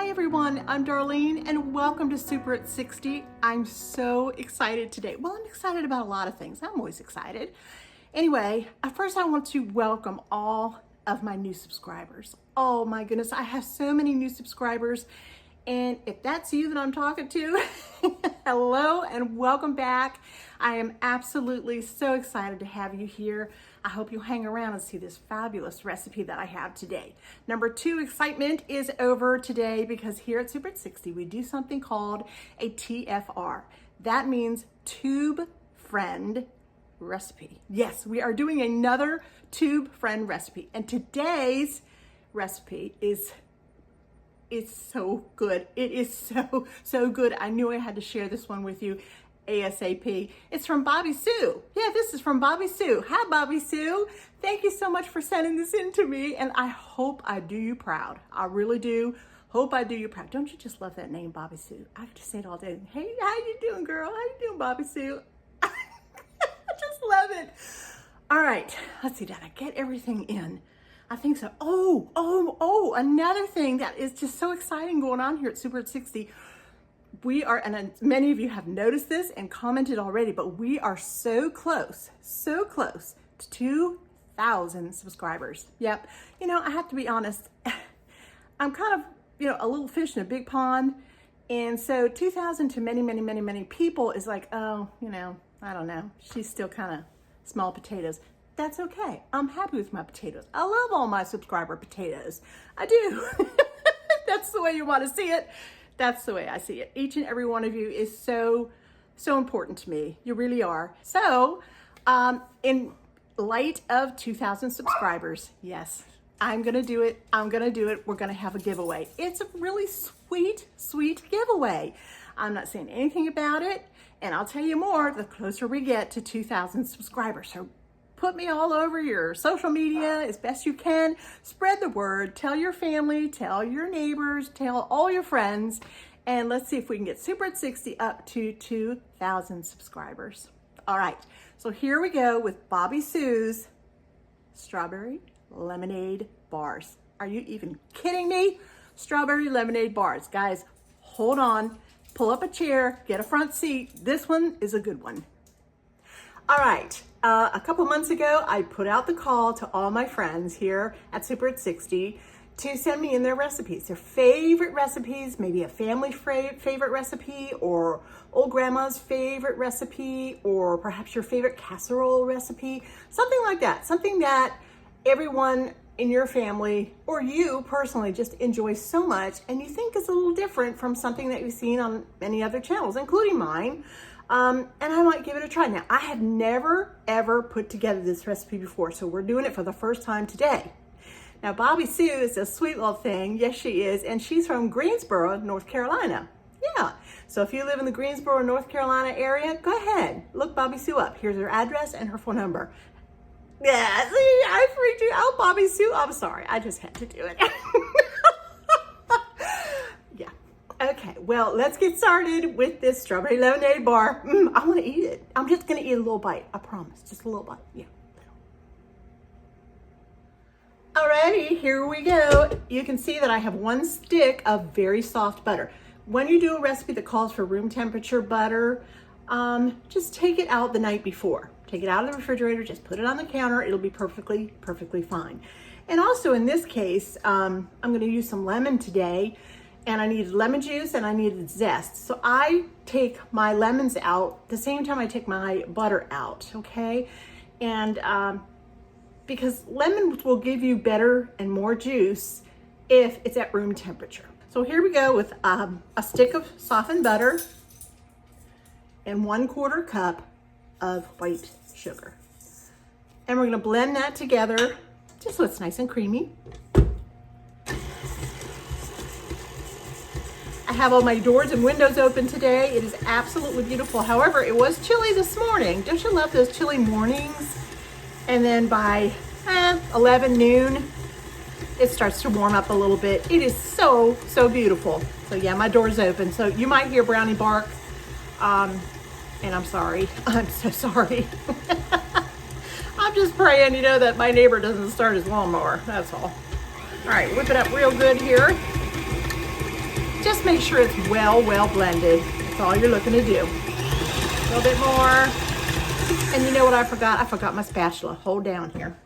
Hi everyone, I'm Darlene and welcome to Super at 60. I'm so excited today. Well, I'm excited about a lot of things. I'm always excited. Anyway, first I want to welcome all of my new subscribers. Oh my goodness, I have so many new subscribers. And if that's you that I'm talking to, hello and welcome back. I am absolutely so excited to have you here. I hope you'll hang around and see this fabulous recipe that I have today. Number 2, excitement is over today because here at Super at 60, we do something called a TFR. That means Tube Friend Recipe. Yes, we are doing another Tube Friend recipe. And today's recipe is it's so good. It is so good. I knew I had to share this one with you ASAP. It's from Bobbie Sue. Yeah, this is from Bobbie Sue. Hi, Bobbie Sue. Thank you so much for sending this in to me, and I hope I do you proud. I really do. Hope I do you proud. Don't you just love that name, Bobbie Sue? I could just say it all day. Hey, how you doing, girl? How you doing, Bobbie Sue? I just love it. All right, let's see. Did I get everything in? I think so. Oh, another thing that is just so exciting going on here at Super at 60. We are, and many of you have noticed this and commented already, but we are so close to 2,000 subscribers. Yep. You know, I have to be honest. I'm kind of, a little fish in a big pond. And so 2,000 to many people is like, oh, I don't know. She's still kind of small potatoes. That's okay. I'm happy with my potatoes. I love all my subscriber potatoes. I do. That's the way you want to see it. That's the way I see it. Each and every one of you is so important to me. You really are. So, in light of 2,000 subscribers, yes, I'm going to do it. We're going to have a giveaway. It's a really sweet giveaway. I'm not saying anything about it, and I'll tell you more the closer we get to 2,000 subscribers. So put me all over your social media as best you can. Spread the word. Tell your family, tell your neighbors, tell all your friends. And let's see if we can get Super at 60 up to 2,000 subscribers. All right, so here we go with Bobbie Sue's strawberry lemonade bars. Are you even kidding me? Strawberry lemonade bars. Guys, hold on. Pull up a chair, get a front seat. This one is a good one. All right, a couple months ago, I put out the call to all my friends here at Super at 60 to send me in their recipes, their favorite recipes, maybe a family favorite recipe or old grandma's favorite recipe, or perhaps your favorite casserole recipe, something like that, something that everyone in your family or you personally just enjoy so much and you think is a little different from something that you've seen on many other channels, including mine. And I might give it a try. Now, I have never, ever put together this recipe before, so we're doing it for the first time today. Now, Bobbie Sue is a sweet little thing. Yes, she is. And she's from Greensboro, North Carolina. Yeah. So if you live in the Greensboro, North Carolina area, go ahead. Look Bobbie Sue up. Here's her address and her phone number. Yeah, see, I freaked you out, Bobbie Sue. I'm sorry. I just had to do it. Yeah. Okay, well, let's get started with this strawberry lemonade bar. I want to eat it. I'm just going to eat a little bite. I promise. Just a little bite. Yeah. Alrighty, here we go. You can see that I have 1 stick of very soft butter. When you do a recipe that calls for room temperature butter, just take it out the night before. Take it out of the refrigerator, just put it on the counter. It'll be perfectly fine. And also in this case, I'm going to use some lemon today. And I needed lemon juice and I needed zest. So I take my lemons out the same time I take my butter out, okay? And because lemons will give you better and more juice if it's at room temperature. So here we go with a stick of softened butter and 1/4 cup of white sugar. And we're gonna blend that together just so it's nice and creamy. I have all my doors and windows open today. It is absolutely beautiful. However, it was chilly this morning. Don't you love those chilly mornings? And then by 11 noon, it starts to warm up a little bit. It is so beautiful. So yeah, my door's open. So you might hear Brownie bark. And I'm sorry. I'm so sorry. I'm just praying, that my neighbor doesn't start his lawnmower. That's all. All right, whip it up real good here. just make sure it's well blended. That's all you're looking to do. A little bit more. And you know what I forgot? I forgot my spatula. Hold down here.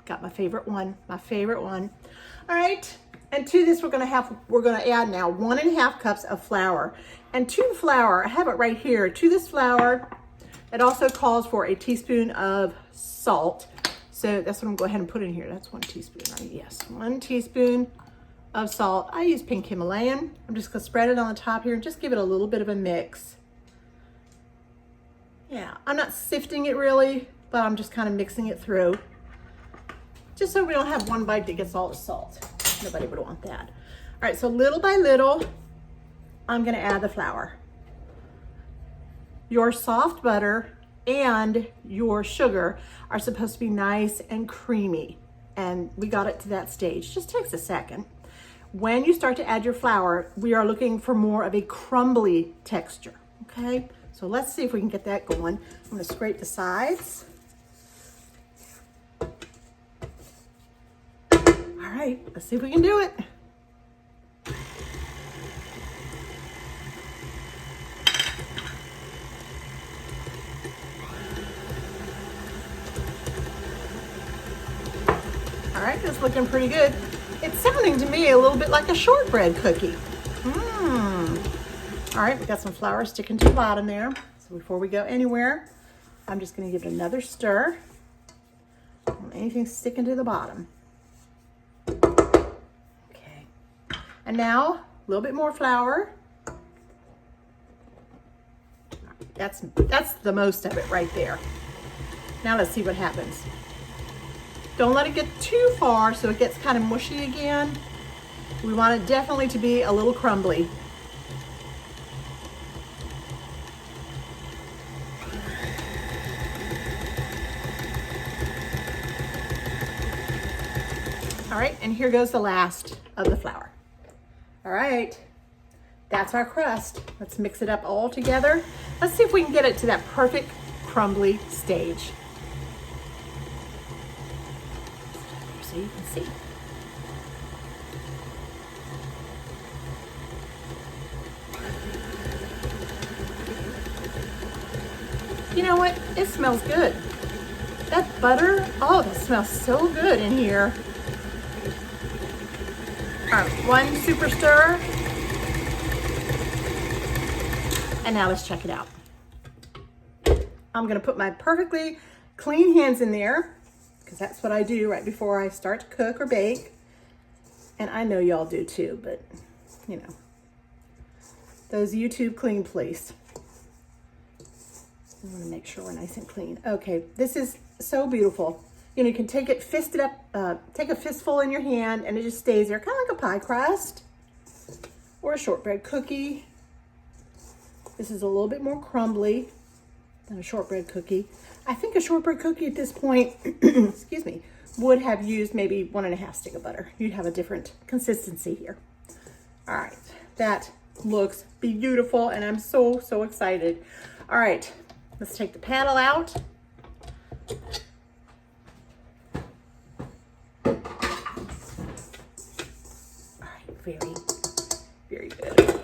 Got my favorite one, All right, and to this we're gonna add now 1.5 cups of flour. And to the flour, I have it right here. To this flour, it also calls for a teaspoon of salt. So that's what I'm going to go ahead and put in here. That's 1 teaspoon, right? Yes, 1 teaspoon of salt. I use pink Himalayan. I'm just gonna spread it on the top here and just give it a little bit of a mix. Yeah, I'm not sifting it really, but I'm just kind of mixing it through. Just so we don't have one bite that gets all the salt. Nobody would want that. All right, so little by little, I'm gonna add the flour. Your soft butter and your sugar are supposed to be nice and creamy. And we got it to that stage. Just takes a second. When you start to add your flour, we are looking for more of a crumbly texture, okay? So let's see if we can get that going. I'm gonna scrape the sides. All right, let's see if we can do it. All right, that's looking pretty good. It's sounding to me a little bit like a shortbread cookie. All right, we got some flour sticking to the bottom there. So before we go anywhere, I'm just gonna give it another stir. Don't want anything sticking to the bottom. Okay, and now a little bit more flour. That's the most of it right there. Now let's see what happens. Don't let it get too far so it gets kind of mushy again. We want it definitely to be a little crumbly. All right, and here goes the last of the flour. All right, that's our crust. Let's mix it up all together. Let's see if we can get it to that perfect crumbly stage. So you can see. You know what? It smells good. That butter, oh, that smells so good in here. All right, 1 super stir. And now let's check it out. I'm gonna put my perfectly clean hands in there, because that's what I do right before I start to cook or bake. And I know y'all do too, but you know, those YouTube clean please. I want to make sure we're nice and clean. Okay, this is so beautiful. You know, you can take it, fist it up, take a fistful in your hand and it just stays there, kind of like a pie crust or a shortbread cookie. This is a little bit more crumbly than a shortbread cookie. I think a shortbread cookie at this point, excuse me, would have used maybe 1.5 sticks of butter. You'd have a different consistency here. All right, that looks beautiful and I'm so, so excited. All right, let's take the paddle out. All right, very, very good.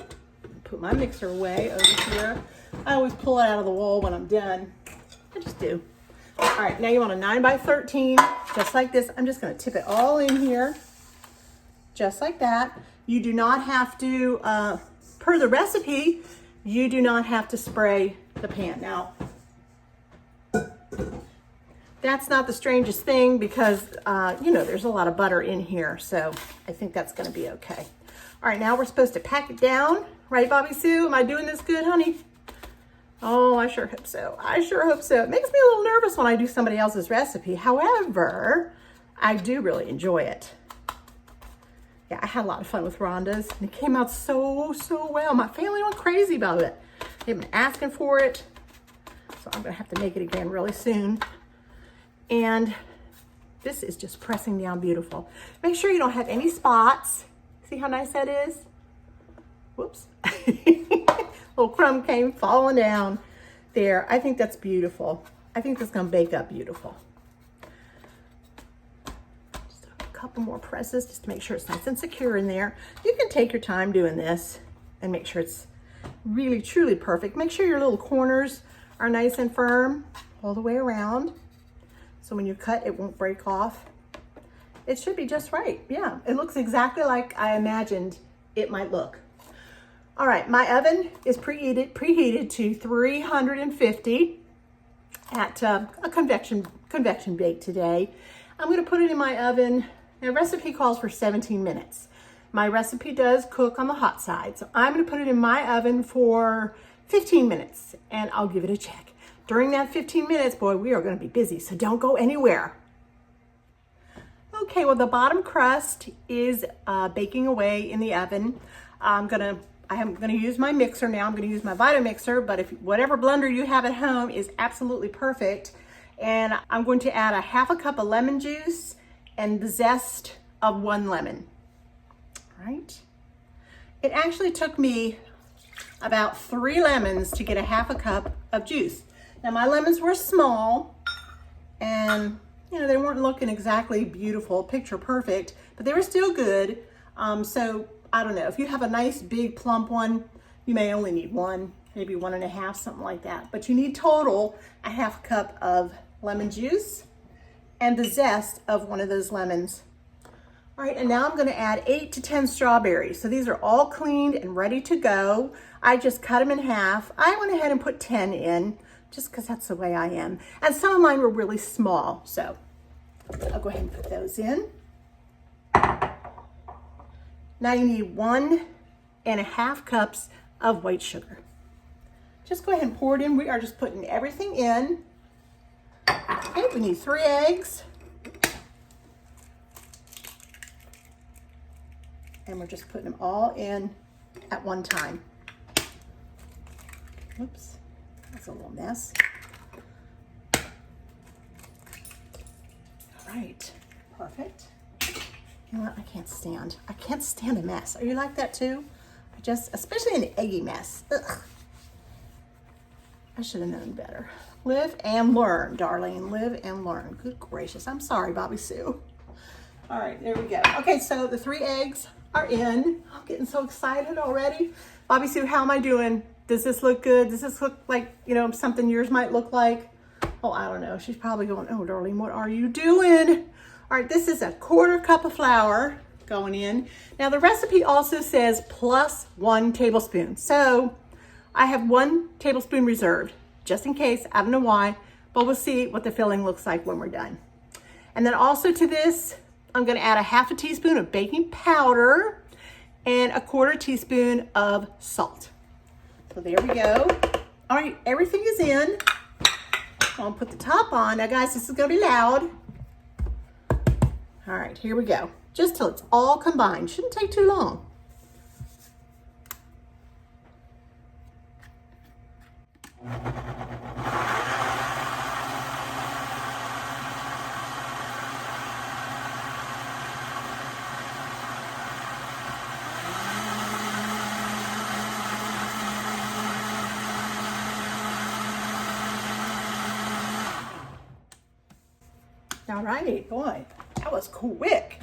Put my mixer away over here. I always pull it out of the wall when I'm done. I just do. All right, now you want a 9 by 13, just like this. I'm just gonna tip it all in here, just like that. You do not have to, per the recipe, you do not have to spray the pan. Now, that's not the strangest thing because, you know, there's a lot of butter in here, so I think that's gonna be okay. All right, now we're supposed to pack it down, right, Bobbie Sue? Am I doing this good, honey? Oh, I sure hope so. I sure hope so. It makes me a little nervous when I do somebody else's recipe. However, I do really enjoy it. Yeah, I had a lot of fun with Rhonda's and it came out so, so well. My family went crazy about it. They've been asking for it. So I'm gonna have to make it again really soon. And this is just pressing down beautiful. Make sure you don't have any spots. See how nice that is? Whoops. Little crumb came falling down there. I think that's beautiful. I think that's gonna bake up beautiful. couple more presses just to make sure it's nice and secure in there. You can take your time doing this and make sure it's really, truly perfect. Make sure your little corners are nice and firm all the way around. So when you cut, it won't break off. It should be just right. Yeah, it looks exactly like I imagined it might look. All right, my oven is preheated to 350 at a convection bake today. I'm gonna put it in my oven. The recipe calls for 17 minutes. My recipe does cook on the hot side, so I'm gonna put it in my oven for 15 minutes and I'll give it a check. During that 15 minutes, boy, we are gonna be busy, so don't go anywhere. Okay, well, the bottom crust is baking away in the oven. I'm gonna use my mixer now. I'm gonna use my Vitamixer, but if whatever blender you have at home is absolutely perfect. And I'm going to add a half a cup of lemon juice and the zest of 1 lemon. All right. It actually took me about 3 lemons to get a half a cup of juice. Now my lemons were small and you know, they weren't looking exactly beautiful, picture perfect, but they were still good. So I don't know, if you have a nice big plump one, you may only need 1, maybe 1.5, something like that. But you need total a half cup of lemon juice and the zest of 1 of those lemons. All right, and now I'm gonna add 8 to 10 strawberries. So these are all cleaned and ready to go. I just cut them in half. I went ahead and put 10 in, just because that's the way I am. And some of mine were really small, so I'll go ahead and put those in. Now you need 1.5 cups of white sugar. Just go ahead and pour it in. We are just putting everything in. Okay, we need 3 eggs. And we're just putting them all in at one time. Oops, that's a little mess. All right, perfect. You know what, I can't stand a mess. Are you like that too? Especially an eggy mess. Ugh. I should have known better. Live and learn, Darlene, live and learn. Good gracious, I'm sorry, Bobbie Sue. All right, there we go. Okay, so the 3 eggs are in. I'm getting so excited already. Bobbie Sue, how am I doing? Does this look good? Does this look like, you know, something yours might look like? Oh, I don't know. She's probably going, oh, Darlene, what are you doing? All right, this is a 1/4 cup of flour going in. Now the recipe also says plus 1 tablespoon. So I have 1 tablespoon reserved, just in case. I don't know why, but we'll see what the filling looks like when we're done. And then also to this, I'm gonna add a 1/2 teaspoon of baking powder and a 1/4 teaspoon of salt. So there we go. All right, everything is in. I'll put the top on. Now guys, this is gonna be loud. All right, here we go. Just till it's all combined. Shouldn't take too long. All right, boy, that was quick.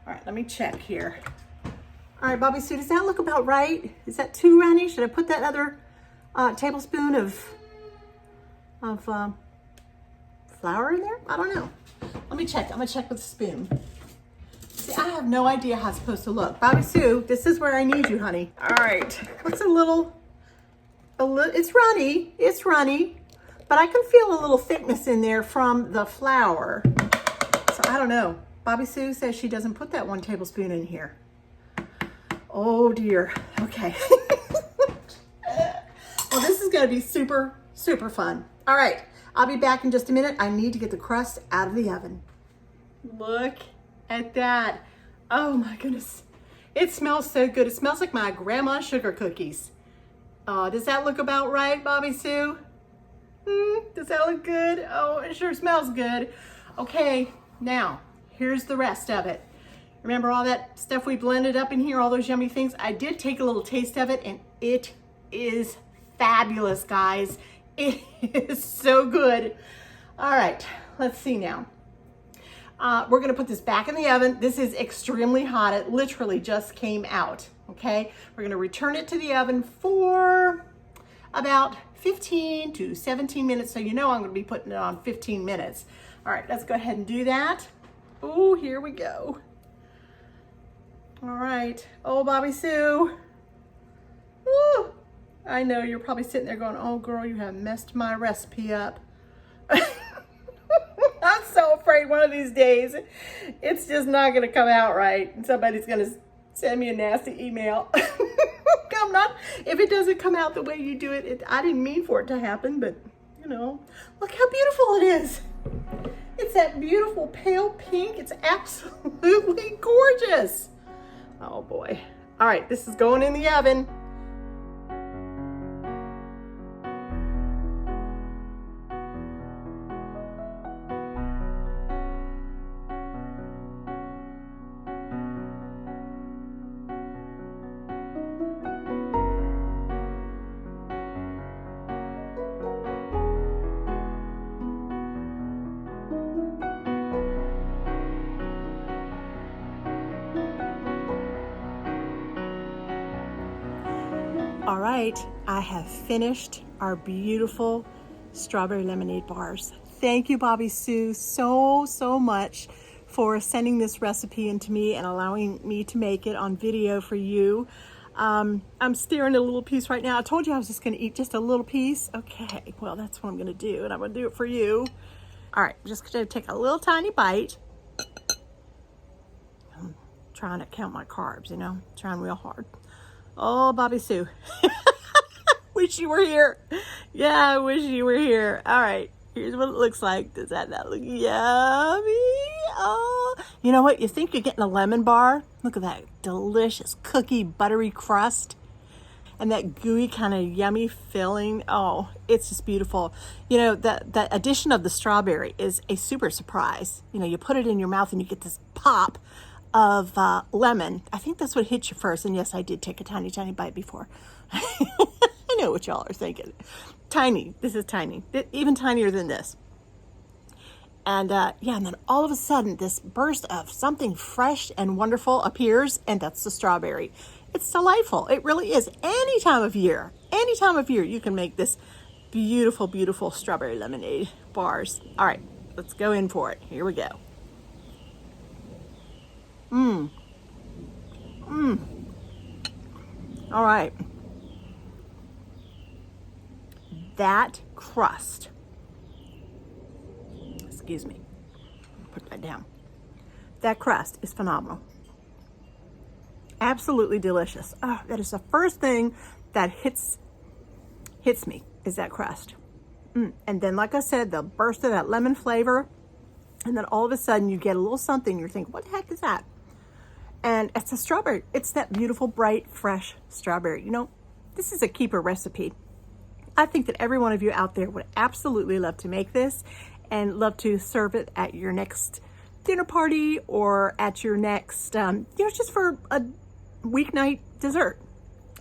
All right, let me check here. All right, Bobbie Sue, does that look about right? Is that too runny? Should I put that other tablespoon of flour in there? I don't know. Let me check. I'm gonna check with a spoon. See, I have no idea how it's supposed to look. Bobbie Sue, this is where I need you, honey. All right, it's a little, it's runny, but I can feel a little thickness in there from the flour. So I don't know. Bobbie Sue says she doesn't put that 1 tablespoon in here. Oh dear, okay. Well, this is gonna be super, super fun. All right, I'll be back in just a minute. I need to get the crust out of the oven. Look at that. Oh my goodness. It smells so good. It smells like my grandma's sugar cookies. Does that look about right, Bobbie Sue? Does that look good? Oh, it sure smells good. Okay, now, here's the rest of it. Remember all that stuff we blended up in here, all those yummy things? I did take a little taste of it, and it is fabulous, guys. It is so good. All right, let's see now. We're gonna put this back in the oven. This is extremely hot. It literally just came out, okay? We're gonna return it to the oven for about 15 to 17 minutes. So you know I'm gonna be putting it on 15 minutes. All right, let's go ahead and do that. Oh, here we go. All right, oh, Bobbie Sue. Woo. I know you're probably sitting there going, oh girl, you have messed my recipe up. I'm so afraid one of these days it's just not gonna come out right. And somebody's gonna send me a nasty email. I'm not, if it doesn't come out the way you do it, I didn't mean for it to happen, but you know, look how beautiful it is. It's that beautiful pale pink. It's absolutely gorgeous. Oh boy. All right, this is going in the oven. All right, I have finished our beautiful strawberry lemonade bars. Thank you, Bobbie Sue, so much for sending this recipe in to me and allowing me to make it on video for you. I'm staring at a little piece right now. I told you I was just gonna eat just a little piece. Okay, well, that's what I'm gonna do, and I'm gonna do it for you. All right, I'm just gonna take a little tiny bite. I'm trying to count my carbs, you know, trying real hard. Oh, Bobbie Sue. Wish you were here. Yeah, I wish you were here. All right, here's what it looks like. Does that not look yummy? Oh, you know what? You think you're getting a lemon bar? Look at that delicious cookie buttery crust and that gooey kind of yummy filling. Oh, it's just beautiful. You know, that addition of the strawberry is a super surprise. You know, you put it in your mouth and you get this pop of lemon. I think that's what hit you first. And yes, I did take a tiny bite before. I know what y'all are thinking. Tiny. This is tiny. Even tinier than this. And yeah, and then all of a sudden, this burst of something fresh and wonderful appears, and that's the strawberry. It's delightful. It really is. Any time of year, you can make this beautiful, beautiful strawberry lemonade bars. All right, let's go in for it. Here we go. All right. That crust, excuse me, put that down. That crust is phenomenal. Absolutely delicious. Oh, that is the first thing that hits me is that crust. And then, like I said, the burst of that lemon flavor, and then all of a sudden you get a little something. You're thinking, what the heck is that? And it's a strawberry. It's that beautiful, bright, fresh strawberry. You know, this is a keeper recipe. I think that every one of you out there would absolutely love to make this and love to serve it at your next dinner party or at your next, you know, just for a weeknight dessert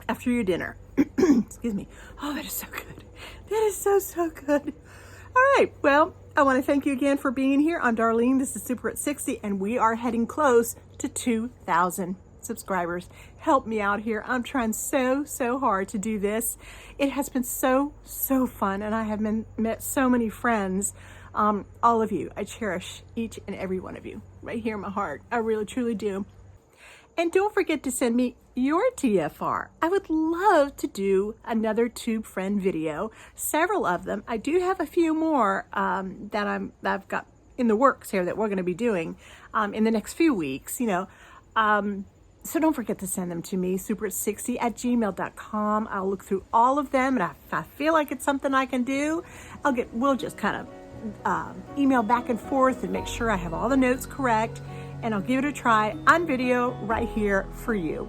after your dinner. Excuse me. Oh, that is so good. That is so good. All right. Well, I want to thank you again for being here. I'm Darlene. This is Super at 60, and we are heading close to 2,000 subscribers. Help me out here. I'm trying so hard to do this. It has been so fun, and I have met so many friends. All of you, I cherish each and every one of you right here in my heart. I really truly do. And don't forget to send me your TFR. I would love to do another Tube Friend video, several of them. I do have a few more that I've got in the works here that we're going to be doing in the next few weeks, you know. So don't forget to send them to me, super60@gmail.com. I'll look through all of them, and if I feel like it's something I can do, we'll just kind of email back and forth and make sure I have all the notes correct, and I'll give it a try on video right here for you.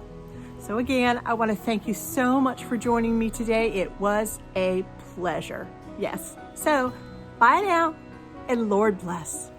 So again, I want to thank you so much for joining me today. It was a pleasure. Yes. So bye now, and Lord bless.